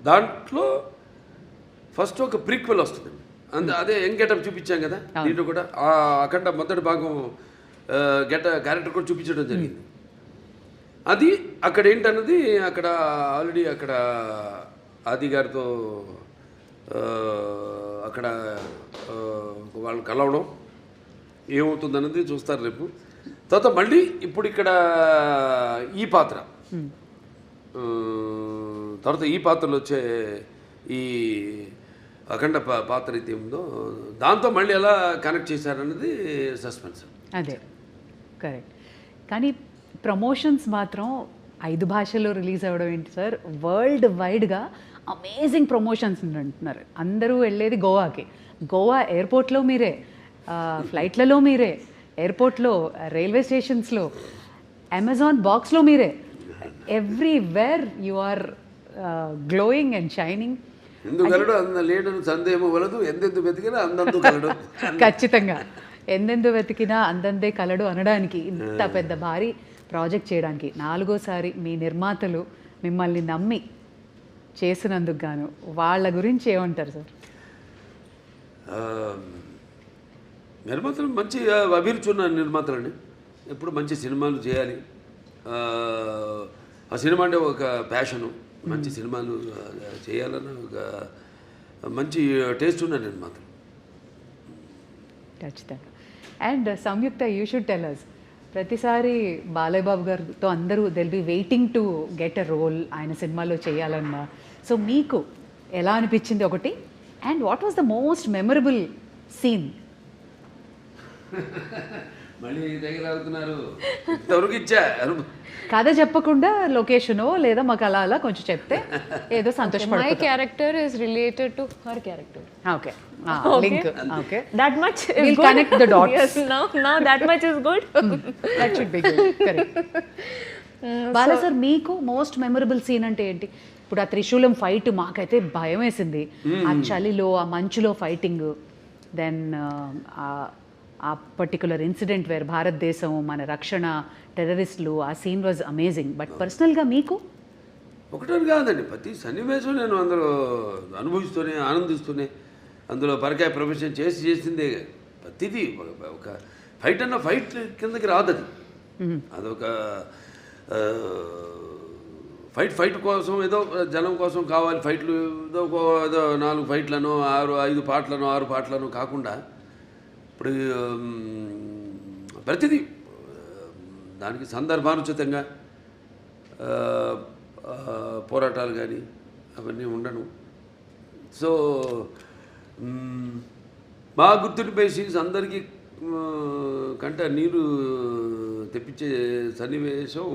దాంట్లో ఫస్ట్ ఒక ప్రీక్వెల్ వస్తుంది. అదే యంగ్ గెటప్ చూపించాం కదా దీంట్లో కూడా. అఖండ మొదటి భాగం క్యారెక్టర్ కూడా చూపించడం జరిగింది. అది అక్కడ ఏంటన్నది అక్కడ ఆల్రెడీ అక్కడ ఆది గారితో అక్కడ వాళ్ళు కలవడం ఏమవుతుందన్నది చూస్తారు రేపు. తర్వాత మళ్ళీ ఇప్పుడు ఇక్కడ ఈ పాత్ర తర్వాత ఈ పాత్రలో వచ్చే ఈ అఖండ పాత్ర అయితే ఉందో దాంతో మళ్ళీ ఎలా కనెక్ట్ చేశారన్నది సస్పెన్స్. అదే కరెక్ట్. కానీ ప్రమోషన్స్ మాత్రం 5 భాషల్లో రిలీజ్ అవ్వడం ఏంటి సార్? వరల్డ్ వైడ్గా అమేజింగ్ ప్రమోషన్స్ అంటున్నారు. అందరూ వెళ్ళేది గోవాకి. గోవా ఎయిర్పోర్ట్లో మీరే, ఫ్లైట్లలో మీరే, ఎయిర్పోర్ట్లో, రైల్వే స్టేషన్స్లో, అమెజాన్ బాక్స్లో మీరే, everywhere you are glowing and shining. ఎందుకలడు అంద లేడు సందేహం వలదు, ఎందెందు వెతికినా అందందు కలడు. ఖచ్చితంగా ఎందెందు వెతికినా అందందే కలడు అనడానికి, ఇంత పెద్ద భారీ ప్రాజెక్ట్ చేయడానికి 4వసారి మీ నిర్మాతలు మిమ్మల్ని నమ్మి చేసినందుకు గాను వాళ్ళ గురించి ఏమంటారు సార్? నిర్మాతలు మంచి అభిరుచి ఉన్న నిర్మాతలండి. ఎప్పుడు మంచి సినిమాలు చేయాలి. ఆ సినిమా అంటే ఒక ప్యాషను, మంచి సినిమాలు చేయాలని ఒక మంచి టేస్ట్ ఉన్న నిర్మాతలు. ఖచ్చితంగా. And Samyuktha, you should tell us, ప్రతిసారి బాలయ్య బాబు గారితో అందరూ they'll be waiting to get a role ఆయన సినిమాలో చేయాలన్నా. సో మీకు ఎలా అనిపించింది ఒకటి, and what was the most memorable scene? మళ్ళీ దగ్గర అవుతున్నారు ఇంతవరకు ఇచ్చా కథ చెప్పకుండా లొకేషనో లేదా మాకు అలా అలా కొంచెం చెప్తే ఏదో సంతోషపడ. My character is related to her character. Okay, link. Okay, That much is we'll good. connect the dots. Yes, now that much is good. That should be good. Correct. Bala sir, మీకు మోస్ట్ మెమరబుల్ సీన్ అంటే ఏంటి? ఇప్పుడు ఆ త్రిశూలం fight మాకైతే భయం వేసింది. ఆ చలిలో, ఆ మంచులో ఫైటింగ్, దెన్ ఆ పర్టికులర్ ఇన్సిడెంట్ వేర్ భారతదేశం, మన రక్షణ, టెర్రరిస్టులు, ఆ సీన్ వాజ్ అమేజింగ్. బట్ పర్సనల్గా మీకు? ఒకటని కాదండి, ప్రతి సన్నివేశం నేను అందులో అనుభవిస్తూనే ఆనందిస్తూనే అందులో పరకాయ ప్రొఫెషన్ చేసిందే. ప్రతిదీ ఒక ఫైట్ అన్న ఫైట్ కిందకి రాదు. అదొక ఫైట్ కోసం ఏదో జనం కోసం కావాలి ఫైట్లు, ఏదో 4 ఫైట్లను 5 పాటలను 6 పాటలను కాకుండా ఇప్పుడు ప్రతిదీ దానికి సందర్భానుచితంగా పోరాటాలు కానీ అవన్నీ ఉండను. సో మా గుర్తుండిపోయే సీన్స్ అందరికీ కంట నీరు తెప్పించే సన్నివేశం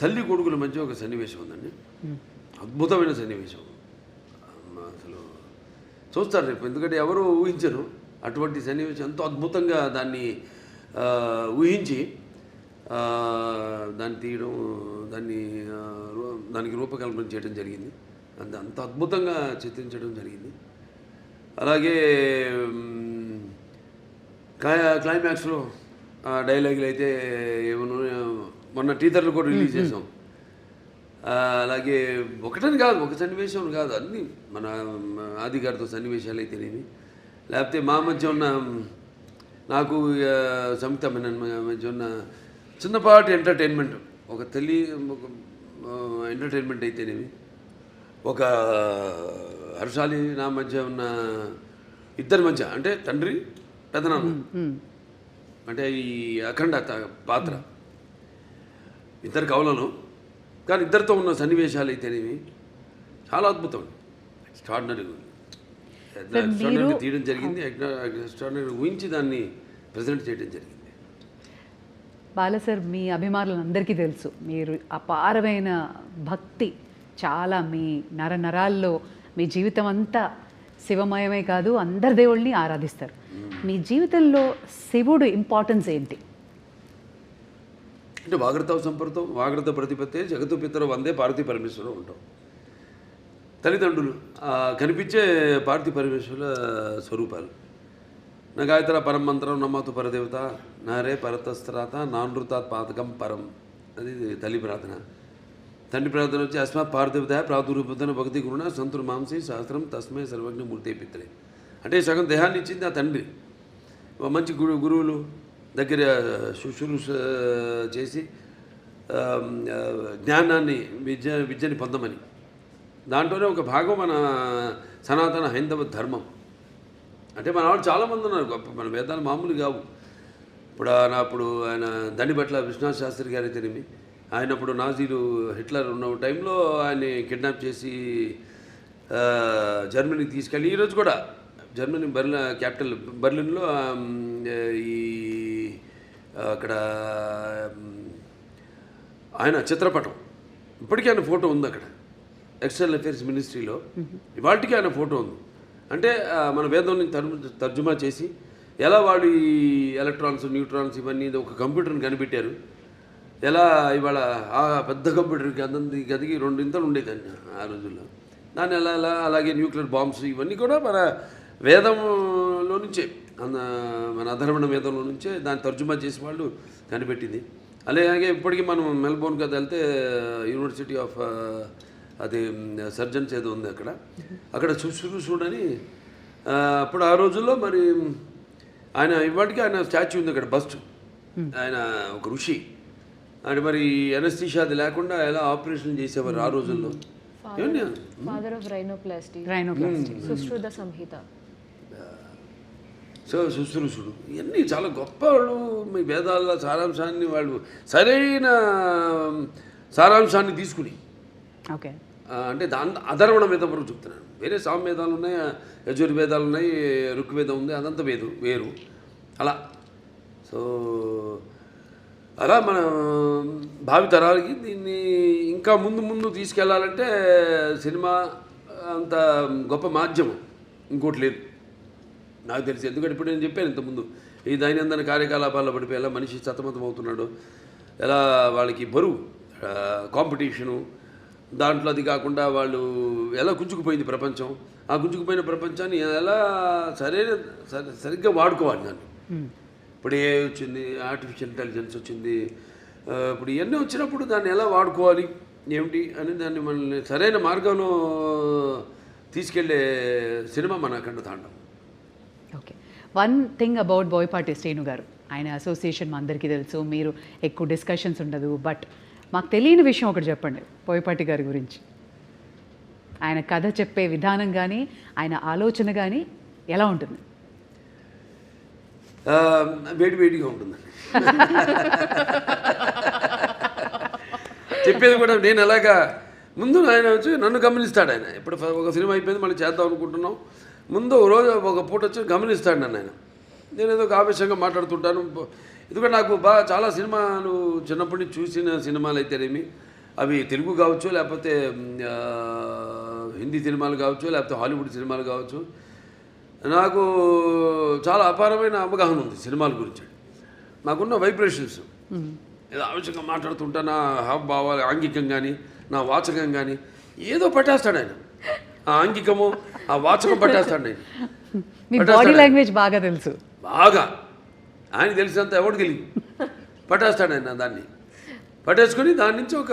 తల్లి కొడుకుల మధ్య ఒక సన్నివేశం ఉందండి. అద్భుతమైన సన్నివేశం. అసలు చూస్తారు రేపు, ఎందుకంటే ఎవరు ఊహించరు అటువంటి సన్నివేశం. ఎంతో అద్భుతంగా దాన్ని ఊహించి దాన్ని తీయడం, దానికి రూపకల్పన చేయడం జరిగింది. అంత అద్భుతంగా చిత్రించడం జరిగింది. అలాగే క్లైమాక్స్లో డైలాగులు అయితే ఏమన్నా మొన్న టీజర్లు కూడా రిలీజ్ చేసాం. అలాగే ఒకటని కాదు, ఒక సన్నివేశం కాదు, అన్నీ మన ఆది గారితో సన్నివేశాలు అయితేనేమి, లేకపోతే మా మధ్య ఉన్న నాకు సంయుక్త మధ్య ఉన్న చిన్నపాటి ఎంటర్టైన్మెంట్, ఒక ఎంటర్టైన్మెంట్ అయితేనేమి, ఒక హర్షాలి నా మధ్య ఉన్న ఇద్దరి మధ్య, అంటే తండ్రి పెదనాన్న, అంటే ఈ అఖండ పాత్ర ఇద్దరు కవులను, కానీ ఇద్దరితో ఉన్న సన్నివేశాలు అయితేనేమి చాలా అద్భుతం. ఎక్స్ట్రాడినరీ తీయడం జరిగింది. ఎక్స్ట్రాడినరీ ఊహించి దాన్ని ప్రజెంట్ చేయడం జరిగింది. బాలా సార్, మీ అభిమానులందరికీ తెలుసు మీరు అపారమైన భక్తి, చాలా మీ నరాల్లో, మీ జీవితం అంతా శివమయమే కాదు, అందరి దేవుళ్ళని ఆరాధిస్తారు. మీ జీవితంలో శివుడు ఇంపార్టెన్స్ ఏంటి? అంటే వాగ్రత సంపర్తం, వాగ్రత ప్రతిపత్తే, జగత్తు పితరు వందే పార్వతీ పరమేశ్వరం ఉంటాం. తల్లిదండ్రులు కనిపించే పార్వతీ పరమేశ్వరుల స్వరూపాలు. నా గాయత్ర పరం మంత్రం నమ్మతు పరదేవత, నారే పరతస్త్రాత నానృతాత్ పాతకం పరం, అది తల్లి ప్రార్థన. తండ్రి ప్రార్థన వచ్చి అస్మాత్ పార్థివత ప్రాదురూపతన భక్తి గురుణ సంతుర్ మాంసి శాస్త్రం తస్మై సర్వజ్ఞ మూర్తి పిత్రే. అంటే సగం దేహాన్ని ఇచ్చింది ఆ తండ్రి. మంచి గురువులు దగ్గర శుశ్రూష చేసి జ్ఞానాన్ని విద్యని పొందమని. దాంట్లోనే ఒక భాగం మన సనాతన హైందవ ధర్మం. అంటే మన వాళ్ళు చాలామంది ఉన్నారు గొప్ప, మన వేదాలు మామూలు కావు. అప్పుడు ఆయన దండిపట్ల విశ్వనాథ శాస్త్రి గారి తెలిమి, ఆయనప్పుడు నాజీలు హిట్లర్ ఉన్న టైంలో ఆయన్ని కిడ్నాప్ చేసి జర్మనీకి తీసుకెళ్ళి, ఈరోజు కూడా జర్మనీ క్యాపిటల్ బర్లిన్లో ఈ అక్కడ ఆయన చిత్రపటం ఇప్పటికీ ఆయన ఫోటో ఉంది అక్కడ ఎక్స్టర్నల్ అఫేర్స్ మినిస్ట్రీలో. ఇవాళకి ఆయన ఫోటో ఉంది. అంటే మన వేదంని తర్జుమా చేసి ఎలా వాళ్ళు ఈ ఎలక్ట్రాన్స్ న్యూట్రాన్స్ ఇవన్నీ ఒక కంప్యూటర్ని కనిపెట్టారు. ఎలా ఇవాళ ఆ పెద్ద కంప్యూటర్కి గదికి 2 ఇంతలు ఉండేదాన్ని ఆ రోజుల్లో. దాన్ని ఎలా అలాగే న్యూక్లియర్ బాంబ్స్ ఇవన్నీ కూడా మన వేదంలో నుంచే, మన అధర్వణ వేదంలో నుంచే దాన్ని తర్జుమా చేసి వాళ్ళు కనిపెట్టింది. అలాగే ఇప్పటికీ మనం మెల్బోర్న్కి అది వెళ్తే యూనివర్సిటీ ఆఫ్ అది సర్జన్స్ ఏదో ఉంది అక్కడ శుశ్రూషుడని అప్పుడు ఆ రోజుల్లో మరి ఆయన ఇవాటికి ఆయన స్టాచ్యూ ఉంది అక్కడ, బస్ట్. ఆయన ఒక ఋషి. ఆయన మరి ఎనస్థీషియా అది లేకుండా ఎలా ఆపరేషన్ చేసేవారు ఆ రోజుల్లో. Father of rhinoplasty, Sushruta Samhita. So శుశ్రూషుడు ఇవన్నీ చాలా గొప్ప వాళ్ళు. మీ వేదాల సారాంశాన్ని వాళ్ళు సరైన సారాంశాన్ని తీసుకుని, ఓకే, అంటే అధర్వణ వేదం వరకు చెప్తున్నాను. వేరే సామవేదాలు ఉన్నాయి, యజుర్వేదాలు ఉన్నాయి, ఋగ్వేదం ఉంది, అదంతా వేరు అలా. సో అలా మన భావితరాలకి దీన్ని ఇంకా ముందు తీసుకెళ్లాలంటే సినిమా అంత గొప్ప మాధ్యమం ఇంకోటి లేదు నాకు తెలిసి. ఎందుకంటే ఇప్పుడు నేను చెప్పాను ఇంతకుముందు, ఈ దైనందిన కార్యకలాపాల్లో పడిపోయి ఎలా మనిషి సతమతం అవుతున్నాడు, ఎలా వాళ్ళకి బరువు కాంపిటీషను, దాంట్లో అది కాకుండా వాళ్ళు ఎలా గుంజుకుపోయింది ప్రపంచం. ఆ గుంజుకుపోయిన ప్రపంచాన్ని ఎలా సరిగ్గా వాడుకోవాలి దాన్ని. ఇప్పుడు ఏ వచ్చింది, ఆర్టిఫిషియల్ ఇంటెలిజెన్స్ వచ్చింది, ఇప్పుడు ఇవన్నీ వచ్చినప్పుడు దాన్ని ఎలా వాడుకోవాలి ఏమిటి అని దాన్ని మనల్ని సరైన మార్గంలో తీసుకెళ్లే సినిమా మన అఖండ తాండవం. Okay, one thing about Boyapati Srinu గారు, ఆయన అసోసియేషన్ మా అందరికీ తెలుసు, మీరు ఎక్కువ డిస్కషన్స్ ఉండదు. బట్ మాకు తెలియని విషయం ఒకటి చెప్పండి బోయపాటి గారి గురించి. ఆయన కథ చెప్పే విధానం కానీ ఆయన ఆలోచన కానీ ఎలా ఉంటుంది? వేడిగా ఉంటుందండి. చెప్పేది కూడా నేను ఎలాగా ముందు ఆయన వచ్చి నన్ను గమనిస్తాడు. ఆయన ఇప్పుడు ఒక సినిమా అయిపోయింది మళ్ళీ చేద్దాం అనుకుంటున్నాం, ముందు రోజు ఒక పూట వచ్చి గమనిస్తాడు నన్ను ఆయన. నేను ఏదో ఆవేశంగా మాట్లాడుతుంటాను. ఎందుకంటే నాకు బాగా చాలా సినిమాలు చిన్నప్పటి నుంచి చూసిన సినిమాలు అయితేనేమి, అవి తెలుగు కావచ్చు, లేకపోతే హిందీ సినిమాలు కావచ్చు, లేకపోతే హాలీవుడ్ సినిమాలు కావచ్చు, నాకు చాలా అపారమైన అవగాహన ఉంది సినిమాల గురించి. నాకున్న వైబ్రేషన్స్, ఏదో ఆవేశంగా మాట్లాడుతుంటా, నా హావభావాలు ఆంగికం కానీ నా వాచకం కానీ ఏదో పట్టేస్తాడు ఆయన. ఆ ఆంగికము ఆ వాచకం పట్టేస్తాడు ఆయన. మీ బాడీ లాంగ్వేజ్ బాగా తెలుసు, బాగా ఆయన తెలిసినంత ఎవరికి తెలియదు. పట్టేస్తాడు ఆయన దాన్ని, పట్టేసుకొని దాని నుంచి ఒక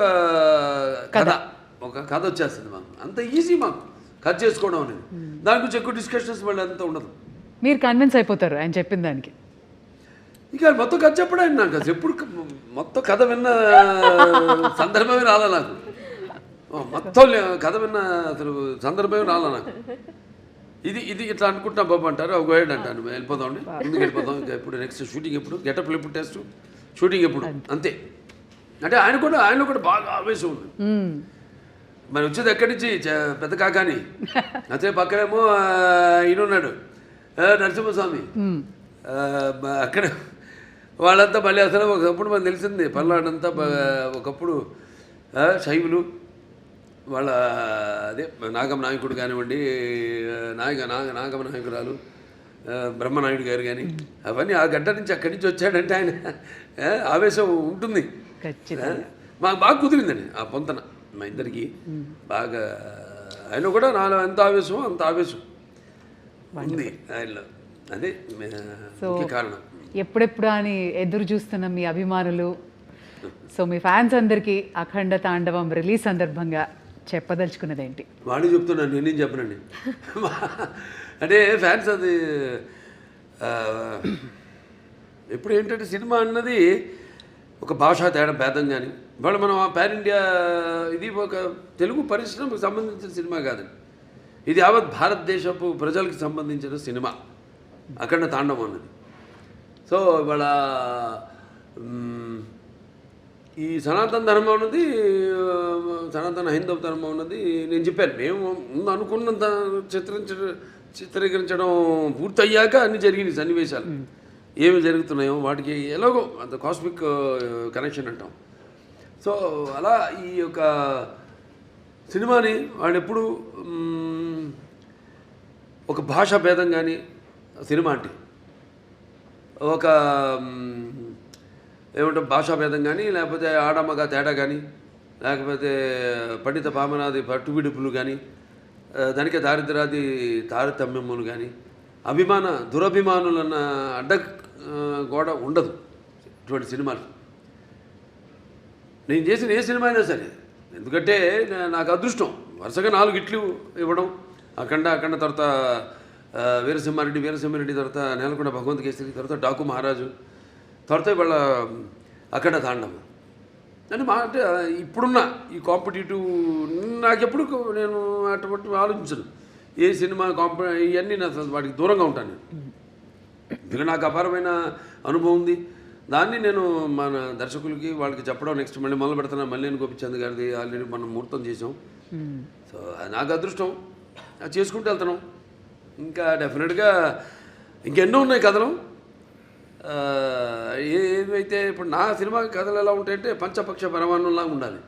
కథ వచ్చేస్తుంది మాకు. అంత ఈజీ మాకు కథ చేసుకోవడం అనేది. దాని గురించి ఎక్కువ డిస్కషన్స్ మళ్ళీ అంతా ఉండదు. మీరు కన్విన్స్ అయిపోతారు ఆయన చెప్పిన దానికి. ఇక మొత్తం కథ చెప్పడం ఆయన నాకు అసలు ఎప్పుడు మొత్తం కథ విన్న సందర్భమే రాలే నాకు. మొత్తం కథ విన్న అసలు సందర్భమే రాలే నాకు. ఇది ఇట్లా అనుకుంటున్నా బాబు అంటారు, ఒక గైడ్ అంటాను, వెళ్ళిపోదామండి ముందుకు వెళ్ళిపోదాం. ఇంకా ఎప్పుడు నెక్స్ట్ షూటింగ్ ఎప్పుడు, గెటప్లు ఎప్పుడు, టెస్ట్ షూటింగ్ ఎప్పుడు, అంతే. అంటే ఆయనలో కూడా బాగా ఆవేశం ఉంది. మరి వచ్చేది ఎక్కడి నుంచి పెద్ద కాకాని, అదే పక్కనేమో ఈయన ఉన్నాడు నరసింహస్వామి, అక్కడ వాళ్ళంతా మళ్ళీ అసలు ఒకప్పుడు మనకు తెలిసింది పల్నాడంతా ఒకప్పుడు శైవులు, వాళ్ళ అదే నాగమ నాయకుడు కానివ్వండి, నాగమ నాయకురాలు బ్రహ్మనాయుడు గారు కానీ, అవన్నీ ఆ గంట నుంచి అక్కడి నుంచి వచ్చాడంటే ఆయన ఆవేశం ఉంటుంది. మాకు బాగా కుదిరిందండి ఆ పొంతన మా ఇద్దరికి బాగా. ఆయన కూడా నాలో ఎంత ఆవేశం అంత ఆవేశం ఉంది ఆయనలో. అదే ముఖ్య కారణం. ఎప్పుడెప్పుడు అని ఎదురు చూస్తున్న మీ అభిమానులు సో మీ ఫ్యాన్స్ అందరికీ అఖండ తాండవం రిలీజ్ సందర్భంగా చెప్పదలుచుకున్నది ఏంటి? వాడిని చెప్తున్నాను, నేనేం చెప్పనండి. అంటే ఫ్యాన్స్ అది ఎప్పుడు ఏంటంటే సినిమా అన్నది ఒక భాషా తేడా భేదం కానీ ఇవాళ మనం పాన్ ఇండియా ఇది ఒక తెలుగు పరిశ్రమకు సంబంధించిన సినిమా కాదండి, ఇది యావత్ భారతదేశపు ప్రజలకు సంబంధించిన సినిమా అఖండ తాండవం అన్నది. సో ఇవాళ ఈ సనాతన ధర్మం ఉన్నది, సనాతన హైందవ ధర్మం ఉన్నది నేను చెప్పాను. మేము ముందు అనుకున్నంత చిత్రీకరించడం పూర్తయ్యాక అన్ని జరిగినాయి సన్నివేశాలు ఏమి జరుగుతున్నాయో వాటికి ఎలాగో అంత కాస్మిక్ కనెక్షన్ అంటాం. సో అలా ఈ యొక్క సినిమాని వాడు ఎప్పుడు ఒక భాషా భేదం కానీ సినిమా అంటే ఒక ఏమంటే భాషా భేదం కానీ లేకపోతే ఆడమ్మగా తేడా కానీ లేకపోతే పండిత పామనాది పట్టువిడుపులు కానీ దానికే దారిద్రాది తారతమ్యములు కానీ దురభిమానులన్న అడ్డ గోడ ఉండదు ఇటువంటి సినిమాలు. నేను చేసిన ఏ సినిమా అయినా సరే, ఎందుకంటే నాకు అదృష్టం వరుసగా 4 హిట్లు ఇవ్వడం, అఖండ తర్వాత వీరసింహారెడ్డి తర్వాత నేలకొండ భగవంత్ కేసరి, తర్వాత డాకు మహారాజు, తర్వాత ఇవాళ అఖండ తాండవం అని అంటే ఇప్పుడున్న ఈ కాంపిటేటివ్ నాకెప్పుడు నేను అటువంటి ఆలోచించను. ఏ సినిమా ఇవన్నీ నాకు వాటికి దూరంగా ఉంటాను. ఇక నాకు అపారమైన అనుభవం ఉంది, దాన్ని నేను మన దర్శకులకి వాళ్ళకి చెప్పడం. నెక్స్ట్ మళ్ళీ మొదలు పెడుతున్నా మల్లేని గోపిచంద్ గారిది ఆల్రెడీ మనం ముహూర్తం చేసాం. సో నాకు అదృష్టం, అది చేసుకుంటూ వెళ్తున్నాం. ఇంకా డెఫినెట్గా ఇంకెన్నో ఉన్నాయి కథలు. ఏమైతే ఇప్పుడు నా సినిమా కథలు ఎలా ఉంటాయంటే పంచపక్ష పరమాణంలా ఉండాలి,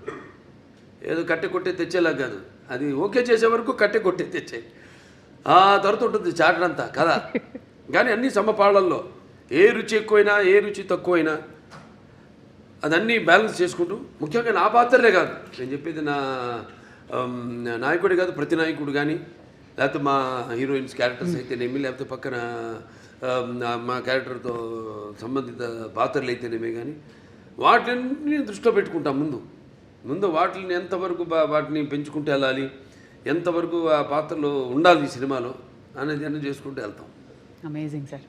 ఏదో కట్టె కొట్టే తెచ్చేలా కాదు. అది ఓకే చేసే వరకు కట్టె కొట్టే తెచ్చే ఆ తర్వాత ఉంటుంది చాటంతా కథ. కానీ అన్నీ సమపాళ్ళల్లో ఏ రుచి ఎక్కువైనా ఏ రుచి తక్కువైనా అదన్నీ బ్యాలెన్స్ చేసుకుంటూ, ముఖ్యంగా నా పాత్రలే కాదు నేను చెప్పేది, నా నాయకుడే కాదు ప్రతి నాయకుడు కానీ లేకపోతే మా హీరోయిన్స్ క్యారెక్టర్స్ అయితేనేమి, లేకపోతే పక్కన మా క్యారెక్టర్తో సంబంధిత పాత్రలు అయితేనేమే కానీ వాటిని దృష్టిలో పెట్టుకుంటాం. ముందు వాటిని ఎంతవరకు వాటిని పెంచుకుంటూ వెళ్ళాలి, ఎంతవరకు ఆ పాత్రలు ఉండాలి ఈ సినిమాలో అనేది అన్నీ చేసుకుంటూ వెళ్తాం. Amazing sir.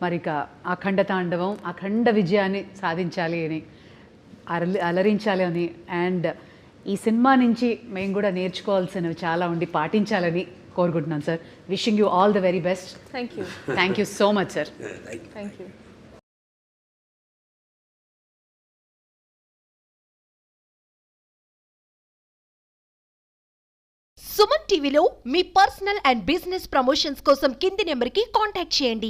మరి ఇక అఖండ తాండవం అఖండ విజయాన్ని సాధించాలి అని, అలరించాలి అని, అండ్ ఈ సినిమా నుంచి మేము కూడా నేర్చుకోవాల్సినవి చాలా ఉండి పాటించాలని కోరుకుంటున్నాను sir. Wishing you all the very best. Thank you so much sir. Thank you. Suman టీవీలో మీ పర్సనల్ అండ్ బిజినెస్ ప్రమోషన్స్ కోసం కింది నెంబర్కి కాంటాక్ట్ చేయండి.